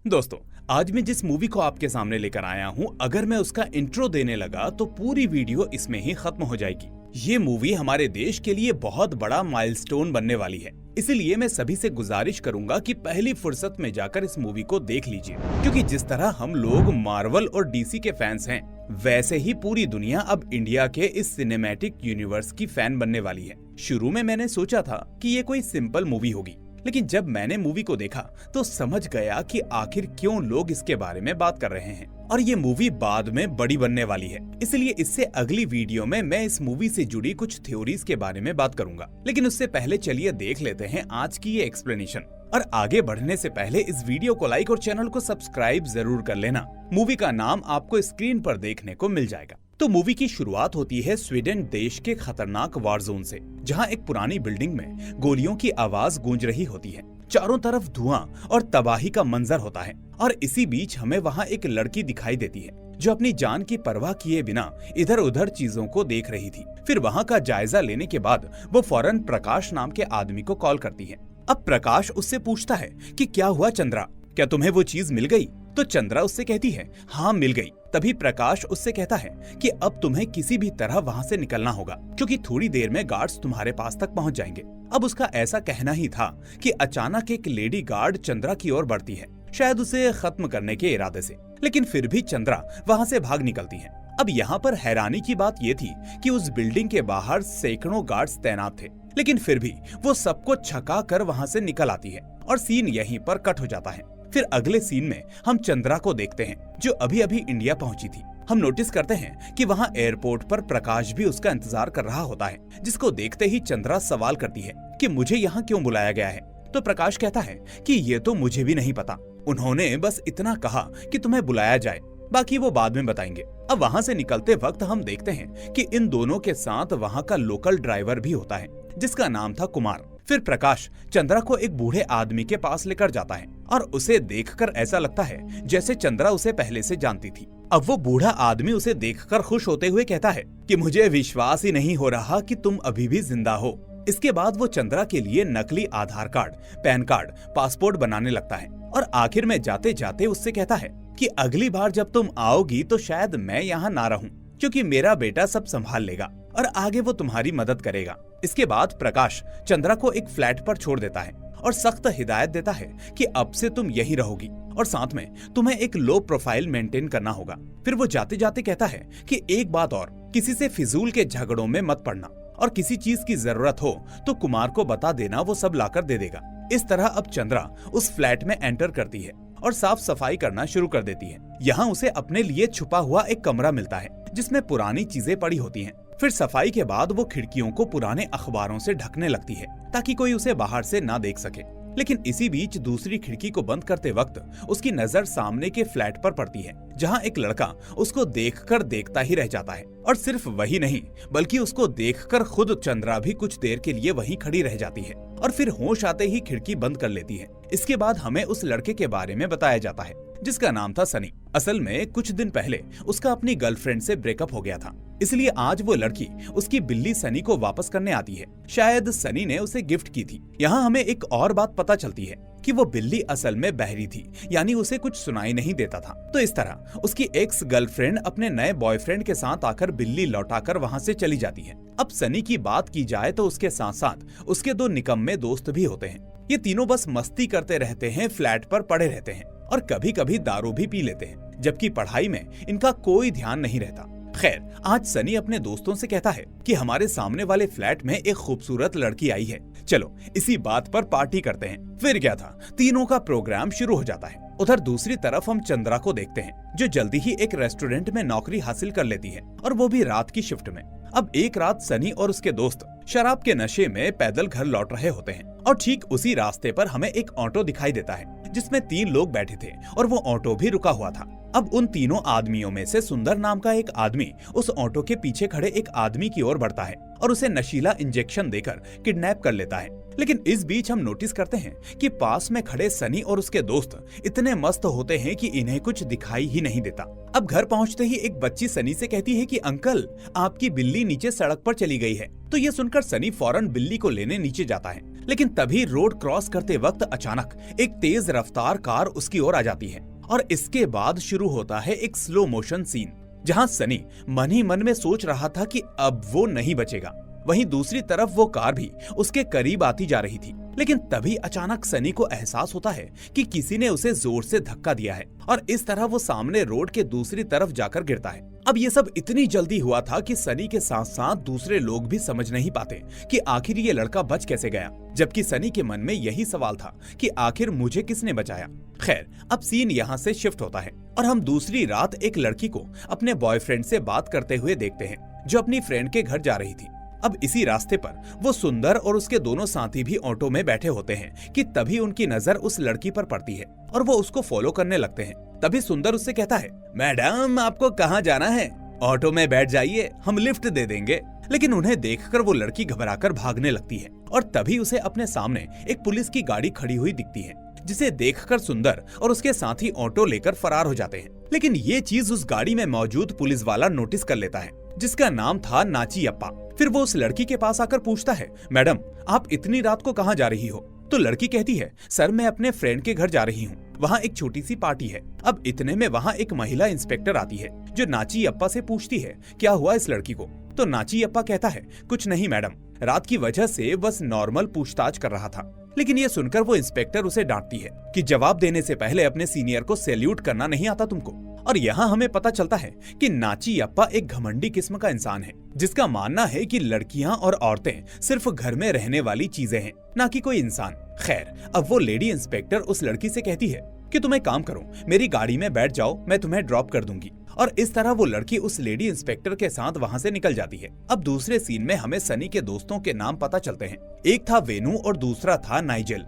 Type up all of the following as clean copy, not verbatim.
दोस्तों, आज मैं जिस मूवी को आपके सामने लेकर आया हूँ, अगर मैं उसका इंट्रो देने लगा तो पूरी वीडियो इसमें ही खत्म हो जाएगी। ये मूवी हमारे देश के लिए बहुत बड़ा माइलस्टोन बनने वाली है, इसलिए मैं सभी से गुजारिश करूंगा कि पहली फुर्सत में जाकर इस मूवी को देख लीजिए, क्योंकि जिस तरह हम लोग मार्वल और डीसी के फैंस हैं, वैसे ही पूरी दुनिया अब इंडिया के इस सिनेमैटिक यूनिवर्स की फैन बनने वाली है। शुरू में मैंने सोचा था कि ये कोई सिंपल मूवी होगी, लेकिन जब मैंने मूवी को देखा तो समझ गया कि आखिर क्यों लोग इसके बारे में बात कर रहे हैं, और ये मूवी बाद में बड़ी बनने वाली है। इसलिए इससे अगली वीडियो में मैं इस मूवी से जुड़ी कुछ थ्योरीज के बारे में बात करूंगा, लेकिन उससे पहले चलिए देख लेते हैं आज की ये एक्सप्लेनेशन। और आगे बढ़ने से पहले इस वीडियो को लाइक और चैनल को सब्सक्राइब जरूर कर लेना। मूवी का नाम आपको स्क्रीन पर देखने को मिल जाएगा। तो मूवी की शुरुआत होती है स्वीडन देश के खतरनाक वार जोन से, जहां एक पुरानी बिल्डिंग में गोलियों की आवाज गूंज रही होती है। चारों तरफ धुआं और तबाही का मंजर होता है, और इसी बीच हमें वहां एक लड़की दिखाई देती है जो अपनी जान की परवाह किए बिना इधर उधर चीजों को देख रही थी। फिर वहां का जायजा लेने के बाद वो फौरन प्रकाश नाम के आदमी को कॉल करती है। अब प्रकाश उससे पूछता है कि क्या हुआ चंद्रा, क्या तुम्हें वो चीज मिल गई? तो चंद्रा उससे कहती है हाँ मिल गई। तभी प्रकाश उससे कहता है कि अब तुम्हें किसी भी तरह वहाँ से निकलना होगा, क्योंकि थोड़ी देर में गार्ड्स तुम्हारे पास तक पहुँच जाएंगे। अब उसका ऐसा कहना ही था कि अचानक एक लेडी गार्ड चंद्रा की ओर बढ़ती है, शायद उसे खत्म करने के इरादे से, लेकिन फिर भी चंद्रा वहाँ से भाग निकलती है। अब यहाँ पर हैरानी की बात ये थी कि उस बिल्डिंग के बाहर सैकड़ों गार्ड्स तैनात थे, लेकिन फिर भी वो सबको छका कर वहाँ से निकल आती है, और सीन यहीं पर कट हो जाता है। फिर अगले सीन में हम चंद्रा को देखते हैं, जो अभी अभी इंडिया पहुंची थी। हम नोटिस करते हैं कि वहां एयरपोर्ट पर प्रकाश भी उसका इंतजार कर रहा होता है, जिसको देखते ही चंद्रा सवाल करती है कि मुझे यहाँ क्यों बुलाया गया है। तो प्रकाश कहता है कि ये तो मुझे भी नहीं पता, उन्होंने बस इतना कहा कि तुम्हें बुलाया जाए, बाकी वो बाद में बताएंगे। अब वहाँ से निकलते वक्त हम देखते हैं कि इन दोनों के साथ वहाँ का लोकल ड्राइवर भी होता है, जिसका नाम था कुमार। फिर प्रकाश चंद्रा को एक बूढ़े आदमी के पास लेकर जाता है, और उसे देखकर ऐसा लगता है जैसे चंद्रा उसे पहले से जानती थी। अब वो बूढ़ा आदमी उसे देखकर खुश होते हुए कहता है कि मुझे विश्वास ही नहीं हो रहा कि तुम अभी भी जिंदा हो। इसके बाद वो चंद्रा के लिए नकली आधार कार्ड, पैन कार्ड, पासपोर्ट बनाने लगता है, और आखिर में जाते जाते उससे कहता है कि अगली बार जब तुम आओगी तो शायद मैं यहाँ ना रहूं, क्योंकि मेरा बेटा सब संभाल लेगा और आगे वो तुम्हारी मदद करेगा। इसके बाद प्रकाश चंद्रा को एक फ्लैट पर छोड़ देता है और सख्त हिदायत देता है कि अब से तुम यहीं रहोगी, और साथ में तुम्हें एक लो प्रोफाइल मेंटेन करना होगा। फिर वो जाते जाते कहता है कि एक बात और, किसी से फिजूल के झगड़ों में मत पड़ना, और किसी चीज की जरूरत हो तो कुमार को बता देना, वो सब लाकर दे देगा। इस तरह अब चंद्रा उस फ्लैट में एंटर करती है और साफ सफाई करना शुरू कर देती है। यहाँ उसे अपने लिए छुपा हुआ एक कमरा मिलता है, जिसमें पुरानी चीजें पड़ी होती हैं। फिर सफाई के बाद वो खिड़कियों को पुराने अखबारों से ढकने लगती है, ताकि कोई उसे बाहर से ना देख सके। लेकिन इसी बीच दूसरी खिड़की को बंद करते वक्त उसकी नजर सामने के फ्लैट पर पड़ती है, जहां एक लड़का उसको देखकर देखता ही रह जाता है। और सिर्फ वही नहीं, बल्कि उसको देखकर खुद चंद्रा भी कुछ देर के लिए वहीं खड़ी रह जाती है, और फिर होश आते ही खिड़की बंद कर लेती है। इसके बाद हमें उस लड़के के बारे में बताया जाता है, जिसका नाम था सनी। असल में कुछ दिन पहले उसका अपनी गर्लफ्रेंड से ब्रेकअप हो गया था, इसलिए आज वो लड़की उसकी बिल्ली सनी को वापस करने आती है। शायद सनी ने उसे गिफ्ट की थी। यहाँ हमें एक और बात पता चलती है कि वो बिल्ली असल में बहरी थी, यानी उसे कुछ सुनाई नहीं देता था। तो इस तरह उसकी एक्स गर्लफ्रेंड अपने नए बॉयफ्रेंड के साथ आकर बिल्ली लौटाकर वहाँ से चली जाती है। अब सनी की बात की जाए तो उसके साथ साथ उसके दो निकम्मे दोस्त भी होते हैं। ये तीनों बस मस्ती करते रहते हैं, फ्लैट पर पड़े रहते हैं, और कभी कभी दारू भी पी लेते हैं, जबकि पढ़ाई में इनका कोई ध्यान नहीं रहता। खैर, आज सनी अपने दोस्तों से कहता है कि हमारे सामने वाले फ्लैट में एक खूबसूरत लड़की आई है, चलो इसी बात पर पार्टी करते हैं। फिर क्या था, तीनों का प्रोग्राम शुरू हो जाता है। उधर दूसरी तरफ हम चंद्रा को देखते हैं, जो जल्दी ही एक रेस्टोरेंट में नौकरी हासिल कर लेती है, और वो भी रात की शिफ्ट में। अब एक रात सनी और उसके दोस्त शराब के नशे में पैदल घर लौट रहे होते हैं, और ठीक उसी रास्ते पर हमें एक ऑटो दिखाई देता है, जिसमें 3 लोग बैठे थे, और वो ऑटो भी रुका हुआ था। अब उन तीनों आदमियों में से सुंदर नाम का एक आदमी उस ऑटो के पीछे खड़े एक आदमी की ओर बढ़ता है और उसे नशीला इंजेक्शन देकर किडनैप कर लेता है। लेकिन इस बीच हम नोटिस करते हैं कि पास में खड़े सनी और उसके दोस्त इतने मस्त होते हैं कि इन्हें कुछ दिखाई ही नहीं देता। अब घर पहुंचते ही एक बच्ची सनी से कहती है कि अंकल, आपकी बिल्ली नीचे सड़क पर चली गई है। तो ये सुनकर सनी फौरन बिल्ली को लेने नीचे जाता है, लेकिन तभी रोड क्रॉस करते वक्त अचानक एक तेज रफ्तार कार उसकी ओर आ जाती है और इसके बाद शुरू होता है एक स्लो मोशन सीन, जहां सनी मन ही मन में सोच रहा था कि अब वो नहीं बचेगा। वहीं दूसरी तरफ वो कार भी उसके करीब आती जा रही थी, लेकिन तभी अचानक सनी को एहसास होता है कि किसी ने उसे जोर से धक्का दिया है और इस तरह वो सामने रोड के दूसरी तरफ जाकर गिरता है। अब ये सब इतनी जल्दी हुआ था कि सनी के साथ साथ दूसरे लोग भी समझ नहीं पाते कि आखिर ये लड़का बच कैसे गया, जबकि सनी के मन में यही सवाल था कि आखिर मुझे किसने बचाया। खैर, अब सीन यहाँ से शिफ्ट होता है और हम दूसरी रात एक लड़की को अपने बॉयफ्रेंड से बात करते हुए देखते हैं, जो अपनी फ्रेंड के घर जा रही थी। अब इसी रास्ते पर वो सुंदर और उसके दोनों साथी भी ऑटो में बैठे होते हैं कि तभी उनकी नजर उस लड़की पर पड़ती है और वो उसको फॉलो करने लगते हैं। तभी सुंदर उससे कहता है, मैडम आपको कहाँ जाना है? ऑटो में बैठ जाइए, हम लिफ्ट दे देंगे। लेकिन उन्हें देखकर वो लड़की घबराकर भागने लगती है और तभी उसे अपने सामने एक पुलिस की गाड़ी खड़ी हुई दिखती है, जिसे देखकर सुंदर और उसके साथी ऑटो लेकर फरार हो जाते हैं। लेकिन ये चीज उस गाड़ी में मौजूद पुलिस वाला नोटिस कर लेता है, जिसका नाम था नाचियप्पा। फिर वो उस लड़की के पास आकर पूछता है, मैडम आप इतनी रात को कहाँ जा रही हो? तो लड़की कहती है, सर मैं अपने फ्रेंड के घर जा रही हूँ, वहाँ एक छोटी सी पार्टी है। अब इतने में वहाँ एक महिला इंस्पेक्टर आती है, जो नाचियप्पा से पूछती है, क्या हुआ इस लड़की को? तो नाचियप्पा कहता है, कुछ नहीं मैडम, रात की वजह से बस नॉर्मल पूछताछ कर रहा था। लेकिन ये सुनकर वो इंस्पेक्टर उसे डांटती है कि जवाब देने से पहले अपने सीनियर को सैल्यूट करना नहीं आता तुमको। और यहाँ हमें पता चलता है कि नाचियप्पा एक घमंडी किस्म का इंसान है, जिसका मानना है कि लड़कियां और औरतें सिर्फ घर में रहने वाली चीजें हैं, ना कि कोई इंसान। खैर, अब वो लेडी इंस्पेक्टर उस लड़की से कहती है कि तुम एक काम करो, मेरी गाड़ी में बैठ जाओ, मैं तुम्हें ड्रॉप कर दूंगी। और इस तरह वो लड़की उस लेडी इंस्पेक्टर के साथ वहाँ से निकल जाती है। अब दूसरे सीन में हमें सनी के दोस्तों के नाम पता चलते हैं। एक था वेनु और दूसरा था नाइजेल।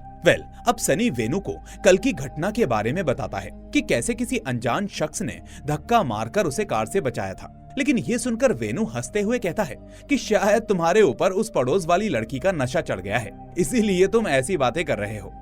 अब सनी वेनु को कल की घटना के बारे में बताता है कि कैसे किसी अनजान शख्स ने धक्का मारकर उसे कार से बचाया था। लेकिन ये सुनकर वेनु हंसते हुए कहता है कि शायद तुम्हारे ऊपर उस पड़ोस वाली लड़की का नशा चढ़ गया है, इसीलिए तुम ऐसी बातें कर रहे हो।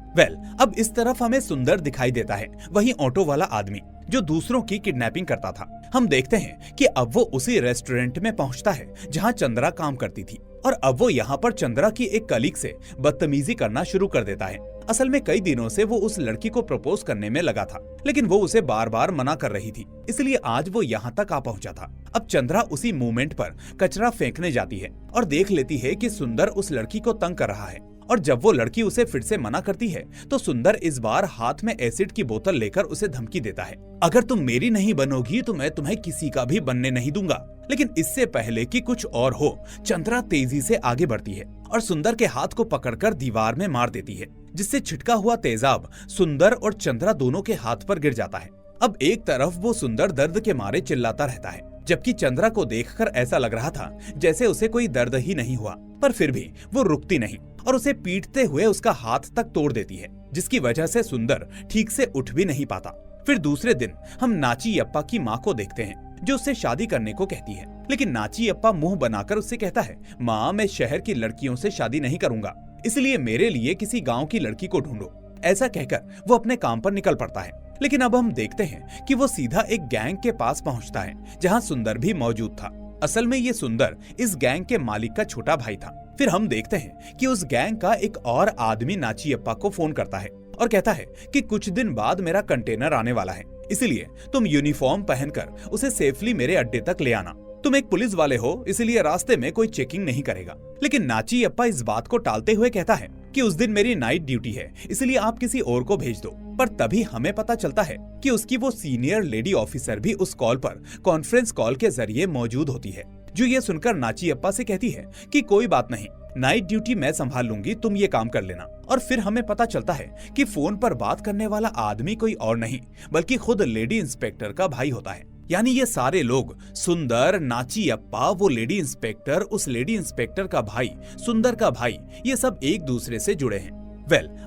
अब इस तरफ हमें सुंदर दिखाई देता है, वही ऑटो वाला आदमी जो दूसरों की किडनैपिंग करता था। हम देखते हैं कि अब वो उसी रेस्टोरेंट में पहुंचता है जहां चंद्रा काम करती थी, और अब वो यहाँ पर चंद्रा की एक कलीग से बदतमीजी करना शुरू कर देता है। असल में कई दिनों से वो उस लड़की को प्रपोज करने में लगा था, लेकिन वो उसे बार बार मना कर रही थी, इसलिए आज वो यहाँ तक आ पहुंचा था। अब चंद्रा उसी मोमेंट पर कचरा फेंकने जाती है और देख लेती है कि सुंदर उस लड़की को तंग कर रहा है। और जब वो लड़की उसे फिर से मना करती है तो सुंदर इस बार हाथ में एसिड की बोतल लेकर उसे धमकी देता है, अगर तुम मेरी नहीं बनोगी तो मैं तुम्हें किसी का भी बनने नहीं दूंगा। लेकिन इससे पहले कि कुछ और हो, चंद्रा तेजी से आगे बढ़ती है और सुंदर के हाथ को पकड़कर दीवार में मार देती है, जिससे छिटका हुआ तेजाब सुंदर और चंद्रा दोनों के हाथ पर गिर जाता है। अब एक तरफ वो सुंदर दर्द के मारे चिल्लाता रहता है, जबकि चंद्रा को देखकर ऐसा लग रहा था जैसे उसे कोई दर्द ही नहीं हुआ, पर फिर भी वो रुकती नहीं और उसे पीटते हुए उसका हाथ तक तोड़ देती है, जिसकी वजह से सुंदर ठीक से उठ भी नहीं पाता। फिर दूसरे दिन हम नाचियप्पा की माँ को देखते हैं, जो उससे शादी करने को कहती है। लेकिन नाचियप्पा मुंह बनाकर उससे कहता है, माँ मैं शहर की लड़कियों से शादी नहीं करूंगा, इसलिए मेरे लिए किसी गाँव की लड़की को ढूंढो। ऐसा कहकर वो अपने काम पर निकल पड़ता है। लेकिन अब हम देखते हैं कि वो सीधा एक गैंग के पास पहुंचता है, जहां सुंदर भी मौजूद था। असल में ये सुंदर इस गैंग के मालिक का छोटा भाई था। फिर हम देखते हैं कि उस गैंग का एक और आदमी नाचियप्पा को फोन करता है और कहता है कि कुछ दिन बाद मेरा कंटेनर आने वाला है, इसलिए तुम यूनिफॉर्म पहनकर उसे सेफली मेरे अड्डे तक ले आना। तुम एक पुलिस वाले हो, इसलिए रास्ते में कोई चेकिंग नहीं करेगा। लेकिन नाचियप्पा इस बात को टालते हुए कहता है कि उस दिन मेरी नाइट ड्यूटी है, इसलिए आप किसी और को भेज दो। पर तभी हमें पता चलता है कि उसकी वो सीनियर लेडी ऑफिसर भी उस कॉल पर कॉन्फ्रेंस कॉल के जरिए मौजूद होती है, जो ये सुनकर नाचियप्पा से कहती है कि कोई बात नहीं, नाइट ड्यूटी मैं संभाल लूंगी, तुम ये काम कर लेना। और फिर हमें पता चलता है कि फोन पर बात करने वाला आदमी कोई और नहीं बल्कि खुद लेडी इंस्पेक्टर का भाई होता है। यानी ये सारे लोग, सुंदर, नाचियप्पा, वो लेडी इंस्पेक्टर, उस लेडी इंस्पेक्टर का भाई, सुंदर का भाई, ये सब एक दूसरे से जुड़े हैं।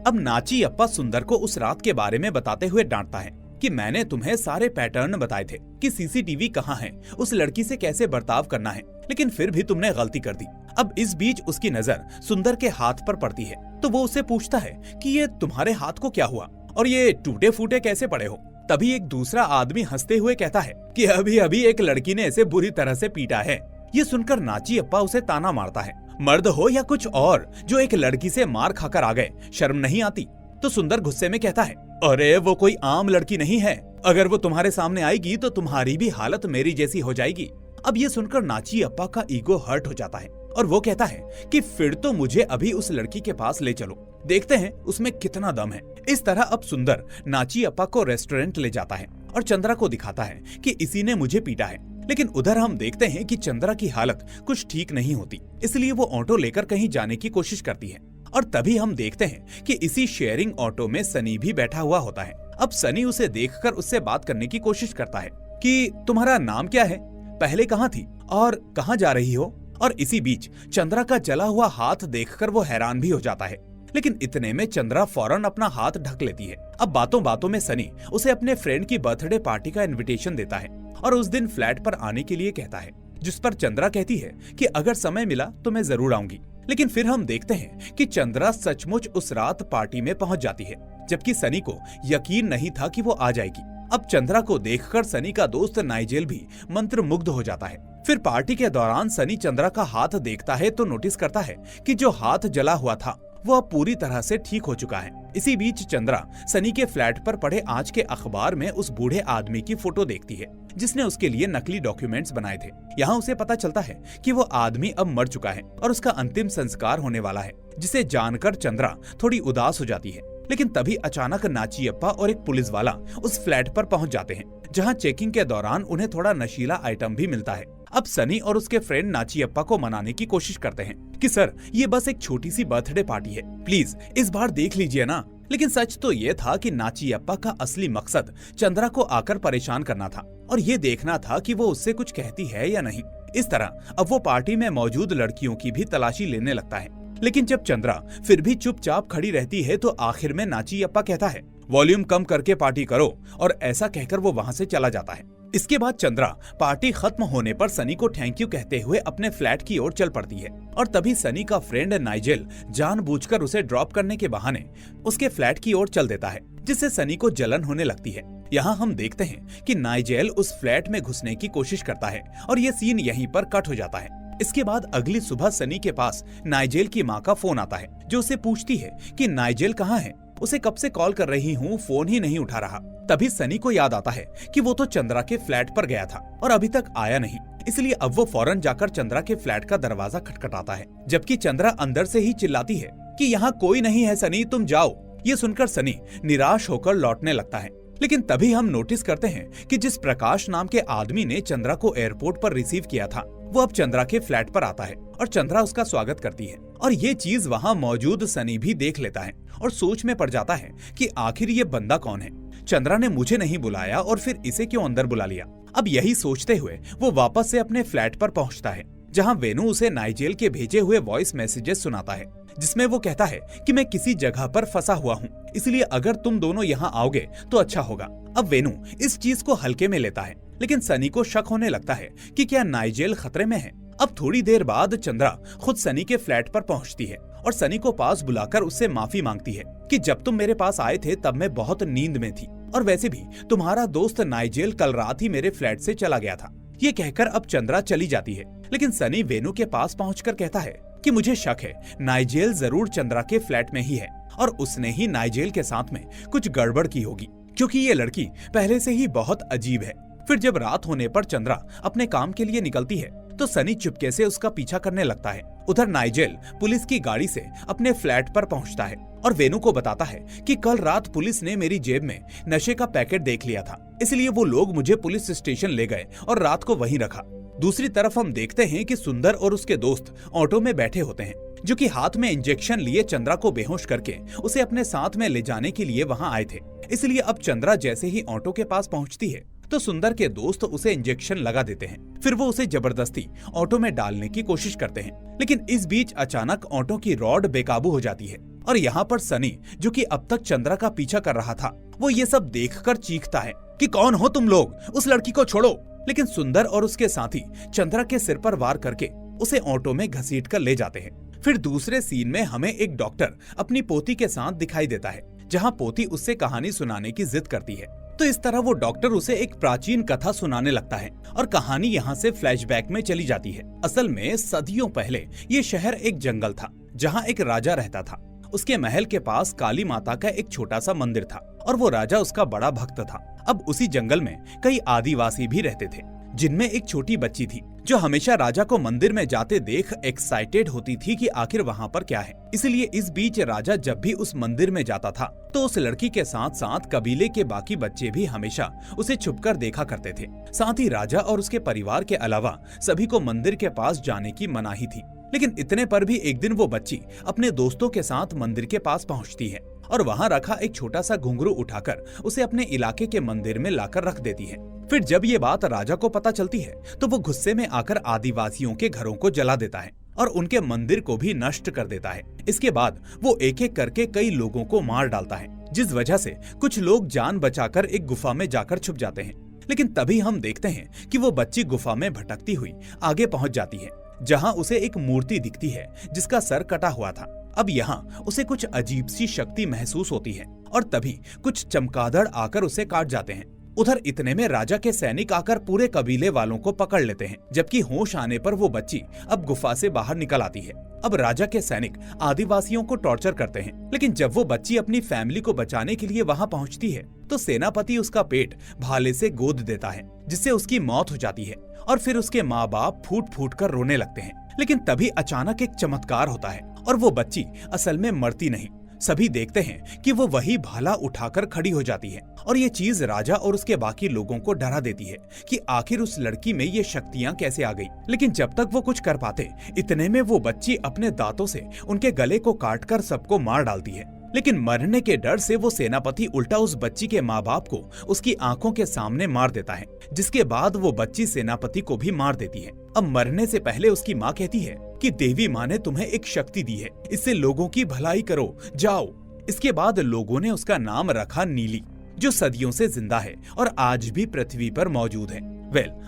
अब नाचियप्पा सुंदर को उस रात के बारे में बताते हुए डांटता है कि मैंने तुम्हें सारे पैटर्न बताए थे कि सीसीटीवी कहाँ है, उस लड़की से कैसे बर्ताव करना है, लेकिन फिर भी तुमने गलती कर दी। अब इस बीच उसकी नजर सुंदर के हाथ पर पड़ती है, तो वो उससे पूछता है कि ये तुम्हारे हाथ को क्या हुआ और ये टूटे फूटे कैसे पड़े हो। तभी एक दूसरा आदमी हंसते हुए कहता है कि अभी अभी एक लड़की ने इसे बुरी तरह से पीटा है। ये सुनकर नाचियप्पा उसे ताना मारता है मर्द हो या कुछ और, जो एक लड़की से मार खाकर आ गए, शर्म नहीं आती? तो सुंदर गुस्से में कहता है, अरे वो कोई आम लड़की नहीं है, अगर वो तुम्हारे सामने आएगी तो तुम्हारी भी हालत मेरी जैसी हो जाएगी। अब ये सुनकर नाची अप्पा का ईगो हर्ट हो जाता है और वो कहता है कि फिर तो मुझे अभी उस लड़की के पास ले चलो, देखते हैं उसमें कितना दम है। इस तरह अब सुंदर नाची अप्पा को रेस्टोरेंट ले जाता है और चंद्रा को दिखाता है कि इसी ने मुझे पीटा है। लेकिन उधर हम देखते हैं कि चंद्रा की हालत कुछ ठीक नहीं होती, इसलिए वो ऑटो लेकर कहीं जाने की कोशिश करती है। और तभी हम देखते हैं कि इसी शेयरिंग ऑटो में सनी भी बैठा हुआ होता है। अब सनी उसे देखकर उससे बात करने की कोशिश करता है कि तुम्हारा नाम क्या है, पहले कहाँ थी और कहाँ जा रही हो। और इसी बीच चंद्रा का जला हुआ हाथ देखकर वो हैरान भी हो जाता है, लेकिन इतने में चंद्रा फौरन अपना हाथ ढक लेती है। अब बातों बातों में सनी उसे अपने फ्रेंड की बर्थडे पार्टी का इनविटेशन देता है और उस दिन फ्लैट पर आने के लिए कहता है, जिस पर चंद्रा कहती है कि अगर समय मिला तो मैं जरूर आऊंगी। लेकिन फिर हम देखते हैं कि चंद्रा सचमुच उस रात पार्टी में पहुंच जाती है, जबकि सनी को यकीन नहीं था कि वो आ जाएगी। अब चंद्रा को देखकर सनी का दोस्त नाइजेल भी मंत्रमुग्ध हो जाता है। फिर पार्टी के दौरान सनी चंद्रा का हाथ देखता है तो नोटिस करता है कि जो हाथ जला हुआ था वो अब पूरी तरह से ठीक हो चुका है। इसी बीच चंद्रा सनी के फ्लैट पर पड़े आज के अखबार में उस बूढ़े आदमी की फोटो देखती है, जिसने उसके लिए नकली डॉक्यूमेंट्स बनाए थे। यहाँ उसे पता चलता है कि वो आदमी अब मर चुका है और उसका अंतिम संस्कार होने वाला है, जिसे जानकर चंद्रा थोड़ी उदास हो जाती है। लेकिन तभी अचानक नाची अप्पा और एक पुलिस वाला उस फ्लैट पर पहुंच जाते हैं, जहां चेकिंग के दौरान उन्हें थोड़ा नशीला आइटम भी मिलता है। अब सनी और उसके फ्रेंड नाची अप्पा को मनाने की कोशिश करते हैं कि सर ये बस एक छोटी सी बर्थडे पार्टी है, प्लीज इस बार देख लीजिए ना। लेकिन सच तो ये था कि नाची अप्पा का असली मकसद चंद्रा को आकर परेशान करना था और ये देखना था कि वो उससे कुछ कहती है या नहीं। इस तरह अब वो पार्टी में मौजूद लड़कियों की भी तलाशी लेने लगता है। लेकिन जब चंद्रा फिर भी चुपचाप खड़ी रहती है तो आखिर में नाची अप्पा कहता है, वॉल्यूम कम करके पार्टी करो, और ऐसा कहकर वो वहाँ से चला जाता है। इसके बाद चंद्रा पार्टी खत्म होने पर सनी को थैंक यू कहते हुए अपने फ्लैट की ओर चल पड़ती है और तभी सनी का फ्रेंड नाइजेल जानबूझकर उसे ड्रॉप करने के बहाने उसके फ्लैट की ओर चल देता है, जिससे सनी को जलन होने लगती है। यहाँ हम देखते हैं कि नाइजेल उस फ्लैट में घुसने की कोशिश करता है और ये सीन यहीं पर कट हो जाता है। इसके बाद अगली सुबह सनी के पास नाइजेल की माँ का फोन आता है, जो उसे पूछती है कि नाइजेल कहाँ है, उसे कब से कॉल कर रही हूँ, फोन ही नहीं उठा रहा। तभी सनी को याद आता है कि वो तो चंद्रा के फ्लैट पर गया था और अभी तक आया नहीं, इसलिए अब वो फौरन जाकर चंद्रा के फ्लैट का दरवाजा खटखटाता है, जबकि चंद्रा अंदर से ही चिल्लाती है कि यहाँ कोई नहीं है सनी, तुम जाओ। ये सुनकर सनी निराश होकर लौटने लगता है। लेकिन तभी हम नोटिस करते हैं कि जिस प्रकाश नाम के आदमी ने चंद्रा को एयरपोर्ट पर रिसीव किया था, वो अब चंद्रा के फ्लैट पर आता है और चंद्रा उसका स्वागत करती है। और ये चीज वहाँ मौजूद सनी भी देख लेता है और सोच में पड़ जाता है कि आखिर ये बंदा कौन है, चंद्रा ने मुझे नहीं बुलाया और फिर इसे क्यों अंदर बुला लिया। अब यही सोचते हुए वो वापस से अपने फ्लैट पर पहुंचता है, जहां वेनु उसे नाइजेल के भेजे हुए वॉइस मैसेजेस सुनाता है, जिसमें वो कहता है कि मैं किसी जगह पर फंसा हुआ हूँ, इसलिए अगर तुम दोनों यहाँ आओगे तो अच्छा होगा। अब वेनु इस चीज को हल्के में लेता है, लेकिन सनी को शक होने लगता है कि क्या नाइजेल खतरे में है। अब थोड़ी देर बाद चंद्रा खुद सनी के फ्लैट पर पहुंचती है और सनी को पास बुलाकर उससे माफी मांगती है कि जब तुम मेरे पास आए थे तब मैं बहुत नींद में थी और वैसे भी तुम्हारा दोस्त नाइजेल कल रात ही मेरे फ्लैट से चला गया था। ये कहकर अब चंद्रा चली जाती है, लेकिन सनी वेनु के पास पहुंचकर कहता है कि मुझे शक है नाइजेल जरूर चंद्रा के फ्लैट में ही है और उसने ही नाइजेल के साथ में कुछ गड़बड़ की होगी, क्योंकि ये लड़की पहले से ही बहुत अजीब है। फिर जब रात होने पर चंद्रा अपने काम के लिए निकलती है तो सनी चुपके से उसका पीछा करने लगता है। उधर नाइजेल पुलिस की गाड़ी से अपने फ्लैट पर पहुंचता है और वेनु को बताता है कि कल रात पुलिस ने मेरी जेब में नशे का पैकेट देख लिया था, इसलिए वो लोग मुझे पुलिस स्टेशन ले गए और रात को वहीं रखा। दूसरी तरफ हम देखते हैं कि सुंदर और उसके दोस्त ऑटो में बैठे होते हैं, जो कि हाथ में इंजेक्शन लिए चंद्रा को बेहोश करके उसे अपने साथ में ले जाने के लिए वहां आए थे। इसलिए अब चंद्रा जैसे ही ऑटो के पास पहुंचती है तो सुंदर के दोस्त उसे इंजेक्शन लगा देते हैं। फिर वो उसे जबरदस्ती ऑटो में डालने की कोशिश करते हैं, लेकिन इस बीच अचानक ऑटो की रॉड बेकाबू हो जाती है और यहाँ पर सनी, जो कि अब तक चंद्रा का पीछा कर रहा था, वो ये सब देखकर चीखता है कि कौन हो तुम लोग, उस लड़की को छोड़ो। लेकिन सुंदर और उसके साथी चंद्रा के सिर पर वार करके उसे ऑटो में घसीट कर ले जाते हैं। फिर दूसरे सीन में हमें एक डॉक्टर अपनी पोती के साथ दिखाई देता है, जहाँ पोती उससे कहानी सुनाने की जिद करती है। तो इस तरह वो डॉक्टर उसे एक प्राचीन कथा सुनाने लगता है और कहानी यहाँ से फ्लैशबैक में चली जाती है। असल में सदियों पहले ये शहर एक जंगल था जहाँ एक राजा रहता था। उसके महल के पास काली माता का एक छोटा सा मंदिर था और वो राजा उसका बड़ा भक्त था। अब उसी जंगल में कई आदिवासी भी रहते थे, जिनमें एक छोटी बच्ची थी जो हमेशा राजा को मंदिर में जाते देख एक्साइटेड होती थी कि आखिर वहाँ पर क्या है। इसलिए इस बीच राजा जब भी उस मंदिर में जाता था तो उस लड़की के साथ साथ कबीले के बाकी बच्चे भी हमेशा उसे छुपकर देखा करते थे। साथ ही राजा और उसके परिवार के अलावा सभी को मंदिर के पास जाने की मनाही थी। लेकिन इतने पर भी एक दिन वो बच्ची अपने दोस्तों के साथ मंदिर के पास पहुंचती है और वहां रखा एक छोटा सा घुंघरू उठाकर उसे अपने इलाके के मंदिर में लाकर रख देती है। फिर जब ये बात राजा को पता चलती है तो वो गुस्से में आकर आदिवासियों के घरों को जला देता है और उनके मंदिर को भी नष्ट कर देता है। इसके बाद वो एक एक करके कई लोगों को मार डालता है, जिस वजह से कुछ लोग जान बचाकर एक गुफा में जाकर छुप जाते हैं। लेकिन तभी हम देखते हैं कि वो बच्ची गुफा में भटकती हुई आगे पहुंच जाती है, जहां उसे एक मूर्ति दिखती है जिसका सर कटा हुआ था। अब यहाँ उसे कुछ अजीब सी शक्ति महसूस होती है और तभी कुछ चमगादड़ आकर उसे काट जाते हैं। उधर इतने में राजा के सैनिक आकर पूरे कबीले वालों को पकड़ लेते हैं, जबकि होश आने पर वो बच्ची अब गुफा से बाहर निकल आती है। अब राजा के सैनिक आदिवासियों को टॉर्चर करते हैं, लेकिन जब वो बच्ची अपनी फैमिली को बचाने के लिए वहाँ पहुँचती है तो सेनापति उसका पेट भाले से गोद देता है, जिससे उसकी मौत हो जाती है और फिर उसके माँ बाप फूट फूट कर रोने लगते हैं। लेकिन तभी अचानक एक चमत्कार होता है और वो बच्ची असल में मरती नहीं। सभी देखते हैं कि वो वही भाला उठाकर खड़ी हो जाती है और ये चीज राजा और उसके बाकी लोगों को डरा देती है कि आखिर उस लड़की में ये शक्तियां कैसे आ गई। लेकिन जब तक वो कुछ कर पाते इतने में वो बच्ची अपने दांतों से उनके गले को काटकर सबको मार डालती है। लेकिन मरने के डर से वो सेनापति उल्टा उस बच्ची के माँ बाप को उसकी आंखों के सामने मार देता है, जिसके बाद वो बच्ची सेनापति को भी मार देती है। अब मरने से पहले उसकी माँ कहती है कि देवी माँ ने तुम्हें एक शक्ति दी है, इससे लोगों की भलाई करो, जाओ। इसके बाद लोगों ने उसका नाम रखा नीली, जो सदियों से जिंदा है और आज भी पृथ्वी पर मौजूद है।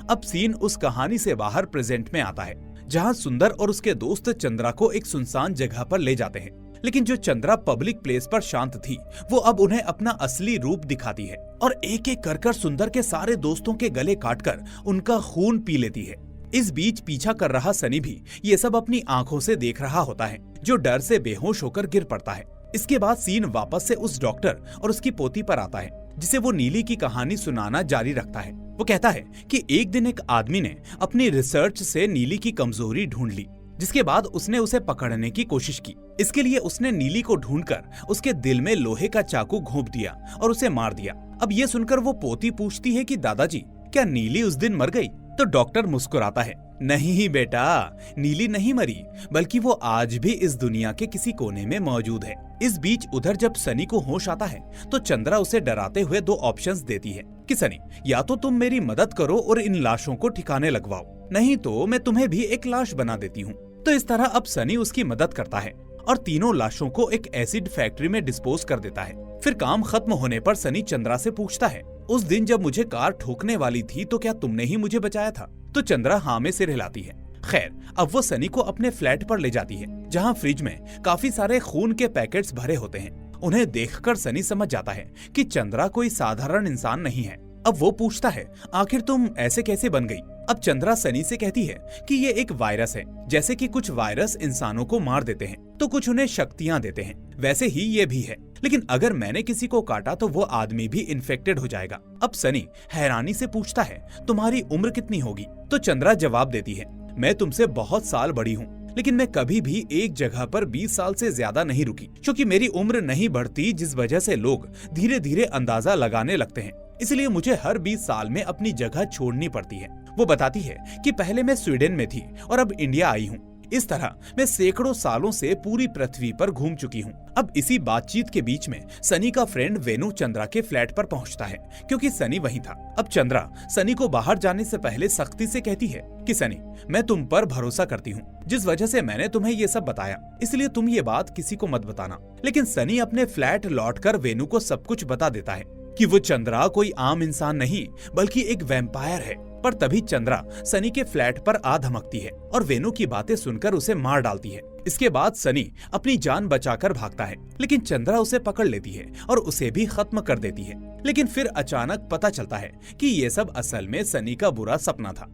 अब सीन उस कहानी से बाहर प्रेजेंट में आता है, जहाँ सुंदर और उसके दोस्त चंद्रा को एक सुनसान जगह पर ले जाते हैं। लेकिन जो चंद्रा पब्लिक प्लेस पर शांत थी, वो अब उन्हें अपना असली रूप दिखाती है और एक एक कर सुंदर के सारे दोस्तों के गले काटकर उनका खून पी लेती है। इस बीच पीछा कर रहा सनी भी ये सब अपनी आंखों से देख रहा होता है, जो डर से बेहोश होकर गिर पड़ता है। इसके बाद सीन वापस से उस डॉक्टर और उसकी पोती पर आता है, जिसे वो नीली की कहानी सुनाना जारी रखता है। वो कहता है कि एक दिन एक आदमी ने अपनी रिसर्च से नीली की कमजोरी ढूंढ ली, जिसके बाद उसने उसे पकड़ने की कोशिश की। इसके लिए उसने नीली को ढूंढकर उसके दिल में लोहे का चाकू घोंप दिया और उसे मार दिया। अब ये सुनकर वो पोती पूछती है कि दादाजी, क्या नीली उस दिन मर गई? तो डॉक्टर मुस्कुराता है, नहीं बेटा, नीली नहीं मरी, बल्कि वो आज भी इस दुनिया के किसी कोने में मौजूद है। इस बीच उधर जब सनी को होश आता है तो चंद्रा उसे डराते हुए दो ऑप्शंस देती है कि सनी, या तो तुम मेरी मदद करो और इन लाशों को ठिकाने लगवाओ, नहीं तो मैं तुम्हें भी एक लाश बना देती हूँ। तो इस तरह अब सनी उसकी मदद करता है और तीनों लाशों को एक एसिड फैक्ट्री में डिस्पोज कर देता है। फिर काम खत्म होने पर सनी चंद्रा से पूछता है, उस दिन जब मुझे कार ठोकने वाली थी तो क्या तुमने ही मुझे बचाया था? तो चंद्रा हाँ में सिर हिलाती है। खैर, अब वो सनी को अपने फ्लैट पर ले जाती है, जहाँ फ्रिज में काफी सारे खून के पैकेट्स भरे होते हैं। उन्हें देखकर सनी समझ जाता है कि चंद्रा कोई साधारण इंसान नहीं है। अब वो पूछता है, आखिर तुम ऐसे कैसे बन गई? अब चंद्रा सनी से कहती है कि ये एक वायरस है। जैसे कि कुछ वायरस इंसानों को मार देते हैं तो कुछ उन्हें शक्तियां देते हैं, वैसे ही ये भी है। लेकिन अगर मैंने किसी को काटा तो वो आदमी भी इन्फेक्टेड हो जाएगा। अब सनी हैरानी से पूछता है, तुम्हारी उम्र कितनी होगी? तो चंद्रा जवाब देती है, मैं तुमसे बहुत साल बड़ी हूँ, लेकिन मैं कभी भी एक जगह पर 20 साल से ज्यादा नहीं रुकी, क्योंकि मेरी उम्र नहीं बढ़ती, जिस वजह से लोग धीरे धीरे अंदाजा लगाने लगते हैं। इसलिए मुझे हर 20 साल में अपनी जगह छोड़नी पड़ती है। वो बताती है कि पहले मैं स्वीडन में थी और अब इंडिया आई हूँ। इस तरह मैं सैकड़ों सालों से पूरी पृथ्वी पर घूम चुकी हूँ। अब इसी बातचीत के बीच में सनी का फ्रेंड वेनु चंद्रा के फ्लैट पर पहुँचता है, क्योंकि सनी वहीं था। अब चंद्रा सनी को बाहर जाने से पहले सख्ती से कहती है कि सनी, मैं तुम पर भरोसा करती हूँ, जिस वजह से मैंने तुम्हें ये सब बताया, इसलिए तुम ये बात किसी को मत बताना। लेकिन सनी अपने फ्लैट लौटकर वेनु को सब कुछ बता देता है कि वो चंद्रा कोई आम इंसान नहीं बल्कि एक वैम्पायर है पर तभी चंद्रा सनी के फ्लैट पर आ धमकती है और वेनु की बातें सुनकर उसे मार डालती है। इसके बाद सनी अपनी जान बचाकर भागता है, लेकिन चंद्रा उसे पकड़ लेती है और उसे भी खत्म कर देती है। लेकिन फिर अचानक पता चलता है कि ये सब असल में सनी का बुरा सपना था।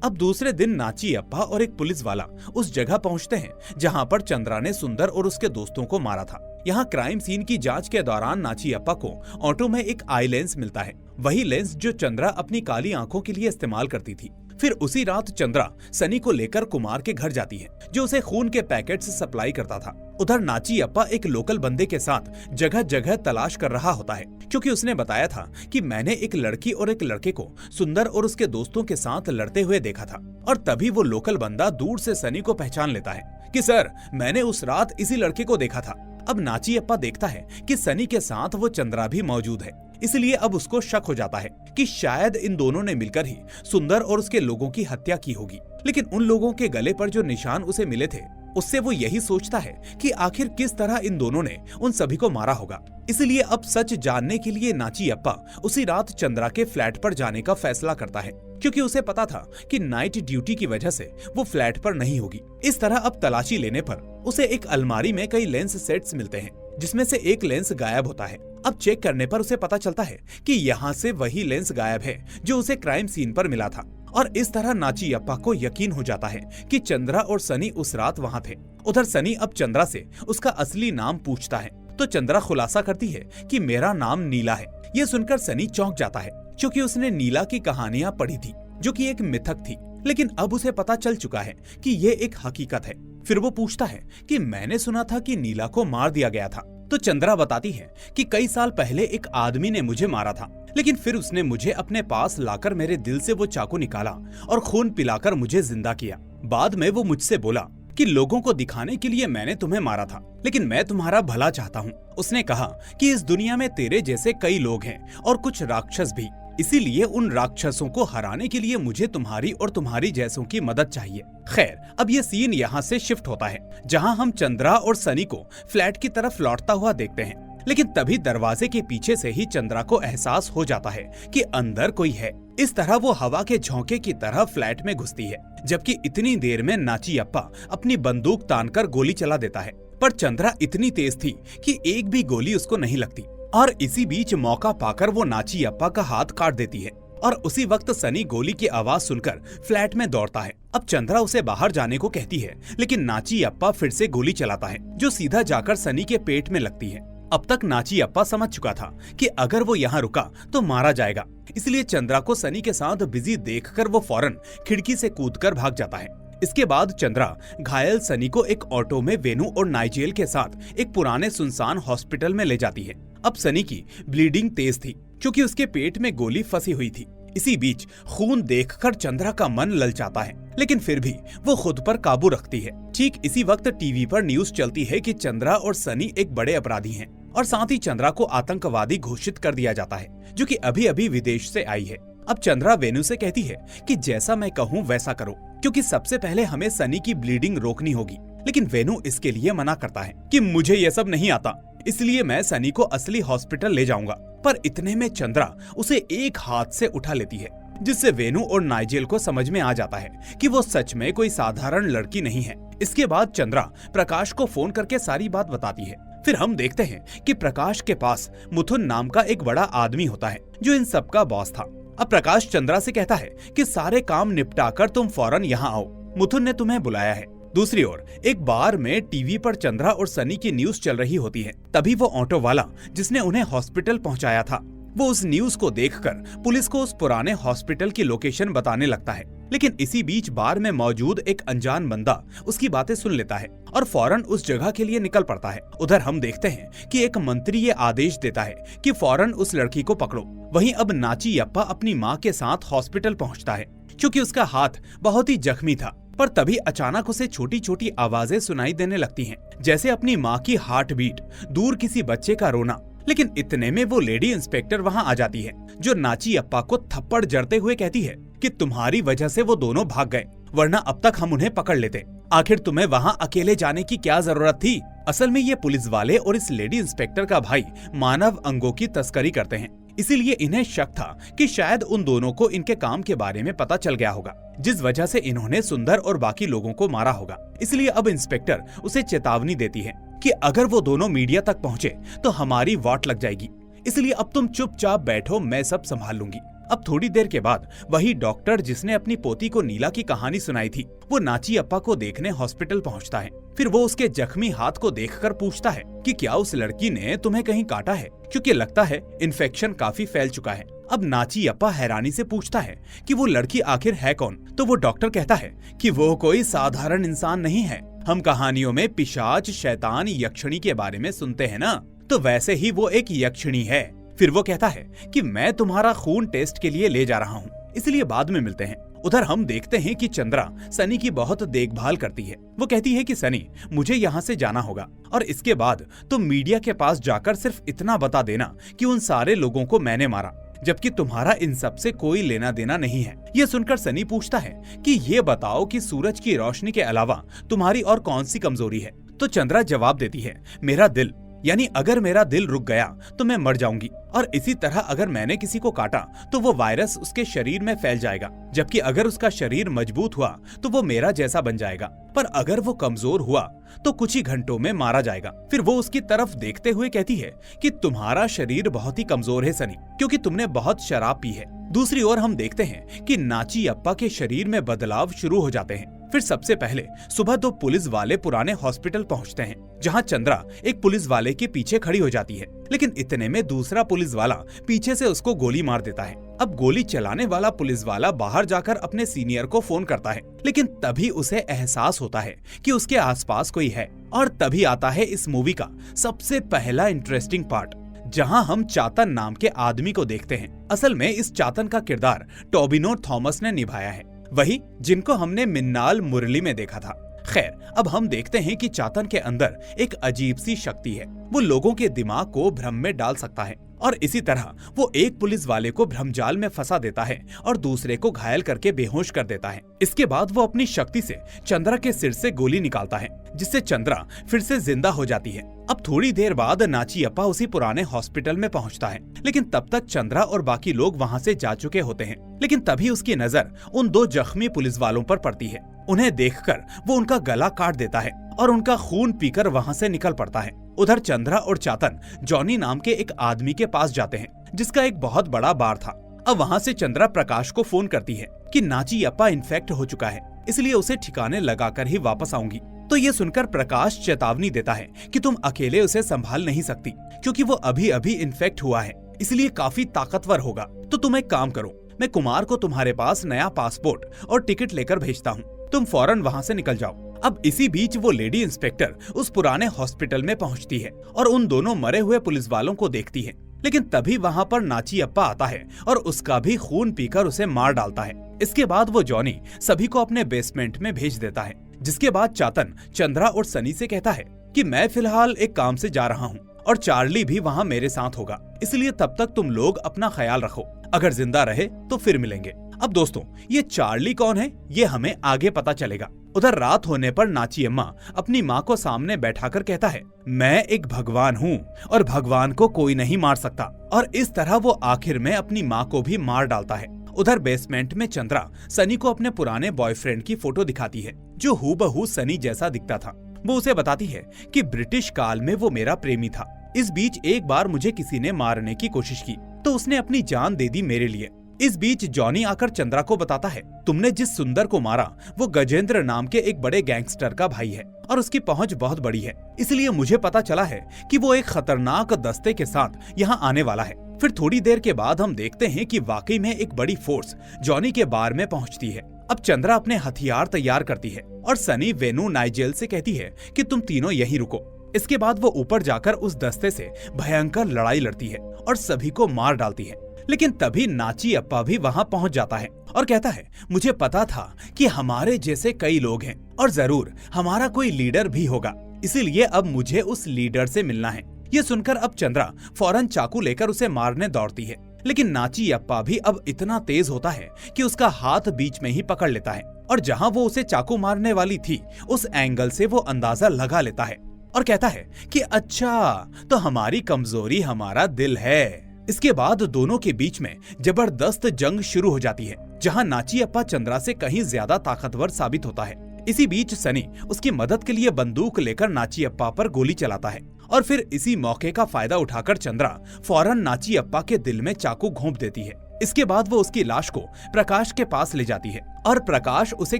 अब दूसरे दिन नाची अप्पा और एक पुलिस वाला उस जगह पहुंचते हैं जहां पर चंद्रा ने सुंदर और उसके दोस्तों को मारा था। यहाँ क्राइम सीन की जांच के दौरान नाची अप्पा को ऑटो में एक आई लेंस मिलता है, वही लेंस जो चंद्रा अपनी काली आंखों के लिए इस्तेमाल करती थी। फिर उसी रात चंद्रा सनी को लेकर कुमार के घर जाती है, जो उसे खून के पैकेट्स सप्लाई करता था। उधर नाची अप्पा एक लोकल बंदे के साथ जगह जगह तलाश कर रहा होता है, क्योंकि उसने बताया था कि मैंने एक लड़की और एक लड़के को सुंदर और उसके दोस्तों के साथ लड़ते हुए देखा था। और तभी वो लोकल बंदा दूर से सनी को पहचान लेता है कि सर, मैंने उस रात इसी लड़के को देखा था। अब नाची अप्पा देखता है कि सनी के साथ वो चंद्रा भी मौजूद है, इसलिए अब उसको शक हो जाता है कि शायद इन दोनों ने मिलकर ही सुंदर और उसके लोगों की हत्या की होगी। लेकिन उन लोगों के गले पर जो निशान उसे मिले थे, उससे वो यही सोचता है कि आखिर किस तरह इन दोनों ने उन सभी को मारा होगा। इसलिए अब सच जानने के लिए नाची अप्पा उसी रात चंद्रा के फ्लैट पर जाने का फैसला करता है, क्योंकि उसे पता था कि नाइट ड्यूटी की वजह से वो फ्लैट पर नहीं होगी। इस तरह अब तलाशी लेने पर उसे एक अलमारी में कई लेंस सेट्स मिलते हैं, जिसमें से एक लेंस गायब होता है। अब चेक करने पर उसे पता चलता है कि यहाँ से वही लेंस गायब है जो उसे क्राइम सीन पर मिला था। और इस तरह नाची अप्पा को यकीन हो जाता है कि चंद्रा और सनी उस रात वहाँ थे। उधर सनी अब चंद्रा से उसका असली नाम पूछता है, तो चंद्रा खुलासा करती है कि मेरा नाम नीला है। ये सुनकर सनी चौंक जाता है, क्योंकि उसने नीला की कहानियां पढ़ी थी, जो कि एक मिथक थी। लेकिन अब उसे पता चल चुका है कि ये एक हकीकत है। फिर वो पूछता है कि मैंने सुना था कि नीला को मार दिया गया था। तो चंद्रा बताती है कि कई साल पहले एक आदमी ने मुझे मारा था, लेकिन फिर उसने मुझे अपने पास लाकर मेरे दिल से वो चाकू निकाला और खून पिलाकर मुझे जिंदा किया। बाद में वो मुझसे बोला कि लोगों को दिखाने के लिए मैंने तुम्हें मारा था, लेकिन मैं तुम्हारा भला चाहता हूँ। उसने कहा कि इस दुनिया में तेरे जैसे कई लोग हैं और कुछ राक्षस भी, इसीलिए उन राक्षसों को हराने के लिए मुझे तुम्हारी और तुम्हारी जैसों की मदद चाहिए। खैर, अब ये सीन यहाँ से शिफ्ट होता है, जहाँ हम चंद्रा और सनी को फ्लैट की तरफ लौटता हुआ देखते हैं। लेकिन तभी दरवाजे के पीछे से ही चंद्रा को एहसास हो जाता है कि अंदर कोई है। इस तरह वो हवा के झोंके की तरह फ्लैट में घुसती है, जबकि इतनी देर में नाची अप्पा अपनी बंदूक तानकर गोली चला देता है। पर चंद्रा इतनी तेज थी कि एक भी गोली उसको नहीं लगती। और इसी बीच मौका पाकर वो नाची अप्पा का हाथ काट देती है। और उसी वक्त सनी गोली की आवाज सुनकर फ्लैट में दौड़ता है। अब चंद्रा उसे बाहर जाने को कहती है, लेकिन नाची अप्पा फिर से गोली चलाता है, जो सीधा जाकर सनी के पेट में लगती है। अब तक नाची अप्पा समझ चुका था कि अगर वो यहाँ रुका तो मारा जाएगा, इसलिए चंद्रा को सनी के साथ बिजी देखकर वो फौरन खिड़की से कूदकर भाग जाता है। इसके बाद चंद्रा घायल सनी को एक ऑटो में वेनु और नाइजेल के साथ एक पुराने सुनसान हॉस्पिटल में ले जाती है। अब सनी की ब्लीडिंग तेज थी, क्योंकि उसके पेट में गोली फंसी हुई थी। इसी बीच खून देखकर चंद्रा का मन ललचाता है, लेकिन फिर भी वो खुद पर काबू रखती है। ठीक इसी वक्त टीवी पर न्यूज चलती है कि चंद्रा और सनी एक बड़े अपराधी हैं, और साथ ही चंद्रा को आतंकवादी घोषित कर दिया जाता है, जो कि अभी अभी विदेश से आई है। अब चंद्रा वेनु से कहती है कि जैसा मैं कहूँ वैसा करो, क्योंकि सबसे पहले हमें सनी की ब्लीडिंग रोकनी होगी। लेकिन वेनु इसके लिए मना करता है कि मुझे ये सब नहीं आता, इसलिए मैं सनी को असली हॉस्पिटल ले जाऊंगा। पर इतने में चंद्रा उसे एक हाथ से उठा लेती है, जिससे वेनु और नाइजेल को समझ में आ जाता है कि वो सच में कोई साधारण लड़की नहीं है। इसके बाद चंद्रा प्रकाश को फोन करके सारी बात बताती है। फिर हम देखते हैं कि प्रकाश के पास मुथुन नाम का एक बड़ा आदमी होता है, जो इन सब का बॉस था। अब प्रकाश चंद्रा से कहता है कि सारे काम निपटाकर तुम फौरन यहाँ आओ, मुथुन ने तुम्हें बुलाया है। दूसरी ओर एक बार में टीवी पर चंद्रा और सनी की न्यूज चल रही होती है। तभी वो ऑटो वाला जिसने उन्हें हॉस्पिटल पहुंचाया था, वो उस न्यूज को देखकर पुलिस को उस पुराने हॉस्पिटल की लोकेशन बताने लगता है। लेकिन इसी बीच बार में मौजूद एक अनजान बंदा उसकी बातें सुन लेता है और फौरन उस जगह के लिए निकल पड़ता है। उधर हम देखते हैं कि एक मंत्री ये आदेश देता है कि फौरन उस लड़की को पकड़ो। वहीं अब नाची अप्पा अपनी माँ के साथ हॉस्पिटल पहुँचता है, क्योंकि उसका हाथ बहुत ही जख्मी था। पर तभी अचानक उसे छोटी छोटी आवाजें सुनाई देने लगती हैं, जैसे अपनी माँ की हार्ट बीट, दूर किसी बच्चे का रोना। लेकिन इतने में वो लेडी इंस्पेक्टर वहाँ आ जाती है, जो नाची अप्पा को थप्पड़ जड़ते हुए कहती है कि तुम्हारी वजह से वो दोनों भाग गए, वरना अब तक हम उन्हें पकड़ लेते। आखिर तुम्हें वहाँ अकेले जाने की क्या जरूरत थी? असल में ये पुलिस वाले और इस लेडी इंस्पेक्टर का भाई मानव अंगों की तस्करी करते हैं, इसीलिए इन्हें शक था कि शायद उन दोनों को इनके काम के बारे में पता चल गया होगा, जिस वजह से इन्होंने सुंदर और बाकी लोगों को मारा होगा। इसलिए अब इंस्पेक्टर उसे चेतावनी देती है कि अगर वो दोनों मीडिया तक पहुंचे तो हमारी वाट लग जाएगी, इसलिए अब तुम चुपचाप बैठो, मैं सब संभाल लूंगी। अब थोड़ी देर के बाद वही डॉक्टर जिसने अपनी पोती को नीला की कहानी सुनाई थी, वो नाची अप्पा को देखने हॉस्पिटल पहुंचता है। फिर वो उसके जख्मी हाथ को देखकर पूछता है कि क्या उस लड़की ने तुम्हें कहीं काटा है, क्योंकि लगता है इन्फेक्शन काफी फैल चुका है। अब नाची अप्पा हैरानी से पूछता है कि वो लड़की आखिर है कौन, तो वो डॉक्टर कहता है कि वो कोई साधारण इंसान नहीं है। हम कहानियों में पिशाच, शैतान, यक्षिणी के बारे में सुनते हैं ना, तो वैसे ही वो एक यक्षिणी है। फिर वो कहता है कि मैं तुम्हारा खून टेस्ट के लिए ले जा रहा हूँ, इसलिए बाद में मिलते हैं। उधर हम देखते हैं कि चंद्रा सनी की बहुत देखभाल करती है। वो कहती है कि सनी, मुझे यहाँ से जाना होगा और इसके बाद तुम मीडिया के पास जाकर सिर्फ इतना बता देना कि उन सारे लोगों को मैंने मारा, जबकि तुम्हारा इन सब से कोई लेना देना नहीं है। ये सुनकर सनी पूछता है कि ये बताओ कि सूरज की रोशनी के अलावा तुम्हारी और कौन सी कमजोरी है। तो चंद्रा जवाब देती है, मेरा दिल, यानी अगर मेरा दिल रुक गया तो मैं मर जाऊंगी, और इसी तरह अगर मैंने किसी को काटा तो वो वायरस उसके शरीर में फैल जाएगा, जबकि अगर उसका शरीर मजबूत हुआ तो वो मेरा जैसा बन जाएगा, पर अगर वो कमजोर हुआ तो कुछ ही घंटों में मारा जाएगा। फिर वो उसकी तरफ देखते हुए कहती है कि तुम्हारा शरीर बहुत ही कमजोर है सनी, क्योंकि तुमने बहुत शराब पी है। दूसरी ओर हम देखते हैं कि नाची अप्पा के शरीर में बदलाव शुरू हो जाते हैं। फिर सबसे पहले सुबह 2 पुलिस वाले पुराने हॉस्पिटल पहुंचते हैं, जहां चंद्रा एक पुलिस वाले के पीछे खड़ी हो जाती है, लेकिन इतने में दूसरा पुलिस वाला पीछे से उसको गोली मार देता है। अब गोली चलाने वाला पुलिस वाला बाहर जाकर अपने सीनियर को फोन करता है, लेकिन तभी उसे एहसास होता है कि उसके आसपास कोई है। और तभी आता है इस मूवी का सबसे पहला इंटरेस्टिंग पार्ट, जहां हम चातन नाम के आदमी को देखते हैं। असल में इस चातन का किरदार टोबिनो थॉमस ने निभाया है, वही जिनको हमने मिन्नाल मुरली में देखा था। खैर, अब हम देखते हैं कि चातन के अंदर एक अजीब सी शक्ति है। वो लोगों के दिमाग को भ्रम में डाल सकता है, और इसी तरह वो एक पुलिस वाले को भ्रमजाल में फंसा देता है और दूसरे को घायल करके बेहोश कर देता है। इसके बाद वो अपनी शक्ति से चंद्रा के सिर से गोली निकालता है, जिससे चंद्रा फिर से जिंदा हो जाती है। अब थोड़ी देर बाद नाची अप्पा उसी पुराने हॉस्पिटल में पहुंचता है, लेकिन तब तक चंद्रा और बाकी लोग वहां से जा चुके होते हैं। लेकिन तभी उसकी नजर उन 2 जख्मी पुलिस वालों पर पड़ती है। उन्हें देखकर वो उनका गला काट देता है और उनका खून पीकर वहां से निकल पड़ता है। उधर चंद्रा और चातन जॉनी नाम के एक आदमी के पास जाते हैं, जिसका एक बहुत बड़ा बार था। अब वहां से चंद्रा प्रकाश को फोन करती है कि नाची अप्पा इन्फेक्ट हो चुका है, इसलिए उसे ठिकाने लगाकर ही वापस आऊंगी। तो ये सुनकर प्रकाश चेतावनी देता है कि तुम अकेले उसे संभाल नहीं सकती, क्योंकि वो अभी अभी इन्फेक्ट हुआ है, इसलिए काफी ताकतवर होगा। तो तुम एक काम करो, मैं कुमार को तुम्हारे पास नया पासपोर्ट और टिकट लेकर भेजता हूँ, तुम फौरन वहाँ से निकल जाओ। अब इसी बीच वो लेडी इंस्पेक्टर उस पुराने हॉस्पिटल में पहुँचती है और उन दोनों मरे हुए पुलिस वालों को देखती है। लेकिन तभी वहाँ पर नाची अप्पा आता है और उसका भी खून पीकर उसे मार डालता है। इसके बाद वो जॉनी सभी को अपने बेसमेंट में भेज देता है, जिसके बाद चातन चंद्रा और सनी से कहता है कि मैं फिलहाल एक काम से जा रहा हूँ और चार्ली भी वहाँ मेरे साथ होगा, इसलिए तब तक तुम लोग अपना ख्याल रखो, अगर जिंदा रहे तो फिर मिलेंगे। अब दोस्तों, ये चार्ली कौन है ये हमें आगे पता चलेगा। उधर रात होने पर नाची अम्मा अपनी माँ को सामने बैठाकर कहता है, मैं एक भगवान हूँ और भगवान को कोई नहीं मार सकता, और इस तरह वो आखिर में अपनी माँ को भी मार डालता है। उधर बेसमेंट में चंद्रा सनी को अपने पुराने बॉयफ्रेंड की फोटो दिखाती है, जो हूबहू सनी जैसा दिखता था। वो उसे बताती है कि ब्रिटिश काल में वो मेरा प्रेमी था। इस बीच एक बार मुझे किसी ने मारने की कोशिश की तो उसने अपनी जान दे दी मेरे लिए। इस बीच जॉनी आकर चंद्रा को बताता है, तुमने जिस सुंदर को मारा वो गजेंद्र नाम के एक बड़े गैंगस्टर का भाई है और उसकी पहुंच बहुत बड़ी है, इसलिए मुझे पता चला है कि वो एक खतरनाक दस्ते के साथ यहाँ आने वाला है। फिर थोड़ी देर के बाद हम देखते हैं कि वाकई में एक बड़ी फोर्स जॉनी के बार में पहुंचती है। अब चंद्रा अपने हथियार तैयार करती है और सनी, वेनु, नाइजेल से कहती है कि तुम तीनों यहीं रुको। इसके बाद वो ऊपर जाकर उस दस्ते से भयंकर लड़ाई लड़ती है और सभी को मार डालती है। लेकिन तभी नाची अप्पा भी वहां पहुंच जाता है और कहता है, मुझे पता था कि हमारे जैसे कई लोग हैं और जरूर हमारा कोई लीडर भी होगा, इसीलिए अब मुझे उस लीडर से मिलना है। ये सुनकर अब चंद्रा फौरन चाकू लेकर उसे मारने दौड़ती है, लेकिन नाची अप्पा भी अब इतना तेज होता है कि उसका हाथ बीच में ही पकड़ लेता है और जहां वो उसे चाकू मारने वाली थी उस एंगल से वो अंदाजा लगा लेता है और कहता है कि अच्छा, तो हमारी कमजोरी हमारा दिल है। इसके बाद दोनों के बीच में जबरदस्त जंग शुरू हो जाती है, जहां नाचियप्पा चंद्रा से कहीं ज्यादा ताकतवर साबित होता है। इसी बीच सनी उसकी मदद के लिए बंदूक लेकर नाचियप्पा पर गोली चलाता है और फिर इसी मौके का फायदा उठाकर चंद्रा फौरन नाचियप्पा के दिल में चाकू घोंप देती है। इसके बाद वो उसकी लाश को प्रकाश के पास ले जाती है और प्रकाश उसे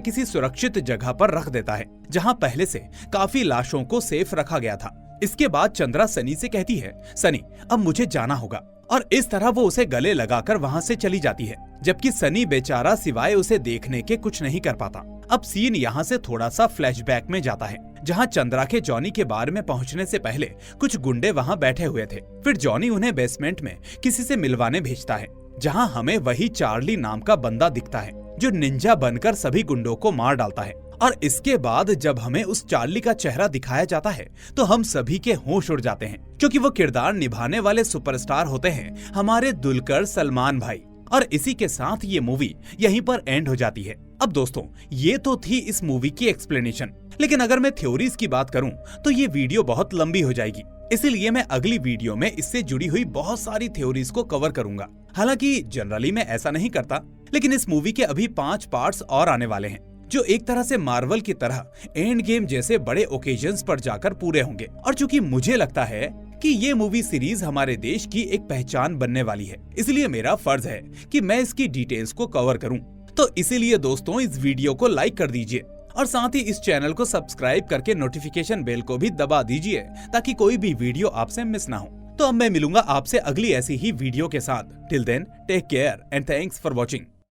किसी सुरक्षित जगह पर रख देता है, जहां पहले से काफी लाशों को सेफ रखा गया था। इसके बाद चंद्रा सनी से कहती है, सनी अब मुझे जाना होगा, और इस तरह वो उसे गले लगाकर वहां से चली जाती है, जबकि सनी बेचारा सिवाय उसे देखने के कुछ नहीं कर पाता। अब सीन यहाँ से थोड़ा सा फ्लैशबैक में जाता है, जहाँ चंद्रा के जॉनी के बार में पहुँचने से पहले कुछ गुंडे वहाँ बैठे हुए थे। फिर जॉनी उन्हें बेसमेंट में किसी से मिलवाने भेजता है, जहाँ हमें वही चार्ली नाम का बंदा दिखता है, जो निंजा बनकर सभी गुंडों को मार डालता है। और इसके बाद जब हमें उस चार्ली का चेहरा दिखाया जाता है तो हम सभी के होश उड़ जाते हैं, क्योंकि वो किरदार निभाने वाले सुपरस्टार होते हैं हमारे दुलकर सलमान भाई। और इसी के साथ ये मूवी यहीं पर एंड हो जाती है। अब दोस्तों, ये तो थी इस मूवी की एक्सप्लेनेशन, लेकिन अगर मैं थ्योरीज की बात करूं तो ये वीडियो बहुत लंबी हो जाएगी, इसीलिए मैं अगली वीडियो में इससे जुड़ी हुई बहुत सारी थ्योरीज को कवर करूंगा। हालांकि जनरली मैं ऐसा नहीं करता, लेकिन इस मूवी के अभी 5 पार्ट्स और आने वाले हैं, जो एक तरह से मार्वल की तरह एंड गेम जैसे बड़े ओकेजन्स पर जाकर पूरे होंगे। और चूंकि मुझे लगता है कि ये मूवी सीरीज हमारे देश की एक पहचान बनने वाली है, इसलिए मेरा फर्ज है कि मैं इसकी डिटेल्स को कवर करूं। तो इसीलिए दोस्तों, इस वीडियो को लाइक कर दीजिए और साथ ही इस चैनल को सब्सक्राइब करके नोटिफिकेशन बेल को भी दबा दीजिए, ताकि कोई भी वीडियो आपसे मिस ना हो। तो अब मैं मिलूंगा आपसे अगली ऐसी ही वीडियो के साथ। Till then, take care and thanks for watching.